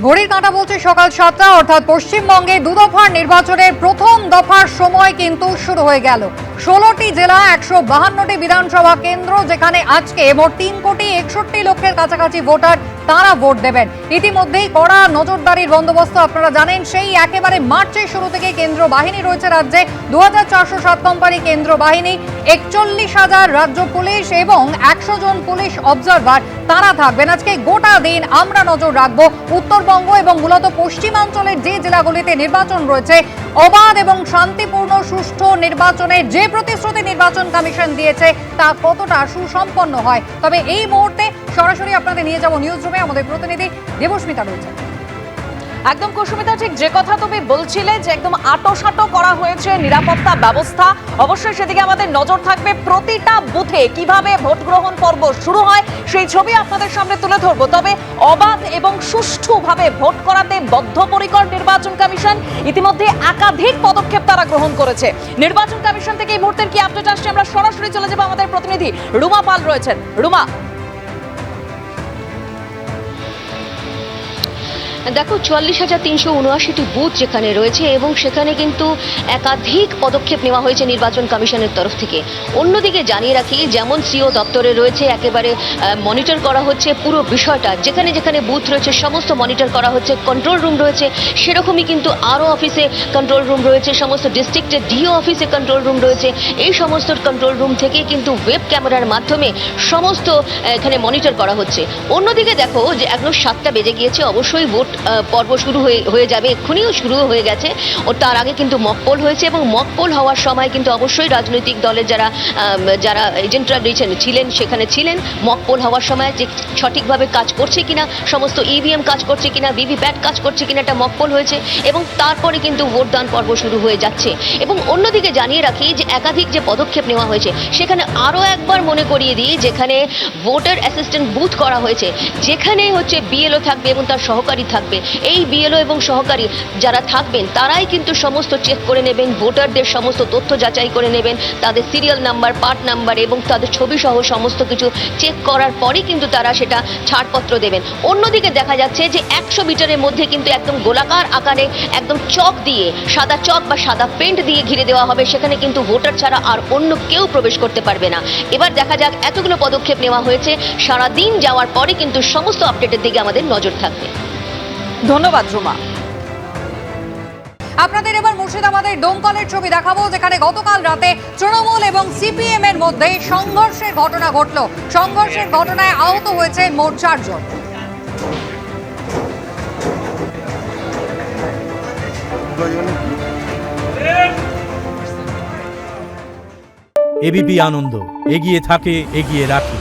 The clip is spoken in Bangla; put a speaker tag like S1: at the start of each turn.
S1: ঘড়ির কাঁটা বলছে সকাল 7টা, অর্থাৎ পশ্চিমবঙ্গে দু দফার নির্বাচনের প্রথম দফার সময় কিন্তু শুরু হয়ে গেল। 16টি জেলা, 152টি বিধানসভা কেন্দ্র, যেখানে আজকে মোট 3,61,00,000 কাছাকাছি ভোটার তারা ভোট দেবেন। ইতিমধ্যেই কড়া নজরদারির বন্দোবস্ত আপনারা জানেন। সেই একেবারে মার্চের শুরু থেকে কেন্দ্র বাহিনী রয়েছে রাজ্যে, 2407 কোম্পানি কেন্দ্র বাহিনী, 41,000 রাজ্য পুলিশ এবং 100 জন পুলিশ অবজারভার তারা থাকবেন। আজকে গোটা দিন আমরা নজর রাখবো উত্তরবঙ্গ এবং মূলত পশ্চিমাঞ্চলের যে জেলাগুলিতে নির্বাচন রয়েছে, অবাধ এবং শান্তিপূর্ণ সুষ্ঠু নির্বাচনের যে প্রতিশ্রুতি নির্বাচন কমিশন দিয়েছে তা কতটা সুসম্পন্ন হয়। তবে এই মুহূর্তে সরাসরি আপনাদের নিয়ে যাব নিউজ রুমে। আমাদের প্রতিনিধি দেবস্মিতা রয়েছে।
S2: একদম কুসুমিতা, ঠিক যে কথা তুমি বলছিলে যে একদম আটোসাটো করা হয়েছে নিরাপত্তা ব্যবস্থা, অবশ্যই সেদিকে আমাদের নজর থাকবে। প্রতিটা বুথে কিভাবে ভোট গ্রহণ পর্ব শুরু হয় সেই ছবি আপনাদের সামনে তুলে ধরবো। তবে অবাধ এবং সুষ্ঠুভাবে ভোট করাতে বদ্ধপরিকর নির্বাচন কমিশন। ইতিমধ্যে একাধিক পদক্ষেপ তারা গ্রহণ করেছে। নির্বাচন কমিশন থেকে এই মুহূর্তের কি আপডেট আসছে আমরা সরাসরি চলে যাবো। আমাদের প্রতিনিধি রুমা পাল রয়েছেন। রুমা,
S3: দেখো 44,379টি বুথ যেখানে রয়েছে এবং সেখানে কিন্তু একাধিক পদক্ষেপ নেওয়া হয়েছে নির্বাচন কমিশনের তরফ থেকে। অন্যদিকে জানিয়ে রাখি, যেমন সিও দপ্তরে রয়েছে, একেবারে মনিটর করা হচ্ছে পুরো বিষয়টা, যেখানে যেখানে বুথ রয়েছে সমস্ত মনিটর করা হচ্ছে। কন্ট্রোল রুম রয়েছে, সেরকমই কিন্তু আরও অফিসে কন্ট্রোল রুম রয়েছে, সমস্ত ডিস্ট্রিক্টের ডিও অফিসে কন্ট্রোল রুম রয়েছে। এই সমস্ত কন্ট্রোল রুম থেকে কিন্তু ওয়েব ক্যামেরার মাধ্যমে সমস্ত এখানে মনিটর করা হচ্ছে। অন্যদিকে দেখো যে এখন 7টা বেজে গিয়েছে, অবশ্যই ভোট পর্ব শুরু হয়ে যাবে, এক্ষুনিও শুরু হয়ে গেছে। ও তার আগে কিন্তু মক পোল হয়েছে এবং মক পোল হওয়ার সময় কিন্তু অবশ্যই রাজনৈতিক দলের যারা এজেন্টরা ছিলেন সেখানে ছিলেন। মক পোল হওয়ার সময় যে সঠিকভাবে কাজ করছে কিনা, সমস্ত ইভিএম কাজ করছে কিনা, ভিভিপ্যাট কাজ করছে কিনা, একটা মক পোল হয়েছে এবং তারপরে কিন্তু ভোটদান পর্ব শুরু হয়ে যাচ্ছে। এবং অন্যদিকে জানিয়ে রাখি যে একাধিক যে পদক্ষেপ নেওয়া হয়েছে সেখানে আরও একবার মনে করিয়ে দিই, যেখানে ভোটার অ্যাসিস্ট্যান্ট বুথ করা হয়েছে, যেখানে হচ্ছে বিএলও থাকবে এবং তার সহকারী থাকবে। এই বিএলও এবং সহকারী যারা থাকবেন তারাই কিন্তু সমস্ত চেক করে নেবেন, ভোটারদের সমস্ত তথ্য যাচাই করে নেবেন, তাদের সিরিয়াল নাম্বার, পার্ট নাম্বার এবং তাদের ছবি সহ সমস্ত কিছু চেক করার পরেই কিন্তু তারা সেটা ছাড়পত্র দেবেন। অন্যদিকে দেখা যাচ্ছে যে 100 মিটারের মধ্যে কিন্তু একদম গোলাকার আকারে একদম চক দিয়ে, সাদা চক বা সাদা পেন্ট দিয়ে ঘিরে দেওয়া হবে। সেখানে কিন্তু ভোটার ছাড়া আর অন্য কেউ প্রবেশ করতে পারবে না। এবার দেখা যাক, এতগুলো পদক্ষেপ নেওয়া হয়েছে, সারাদিন যাওয়ার পরে কিন্তু সমস্ত আপডেটের দিকে আমাদের নজর থাকবে।
S2: ধন্যবাদ রুমা।
S1: আপনাদের এবার মুর্শিদাবাদের ডোমকলের ছবি দেখাবো, যেখানে গতকাল রাতে তৃণমূল এবং সিপিএম এর মধ্যে সংঘর্ষের ঘটনা ঘটল। সংঘর্ষের ঘটনায় আহত হয়েছে মোট 4 জন।
S4: এবিপি আনন্দ, এগিয়ে থাকে, এগিয়ে রাখে।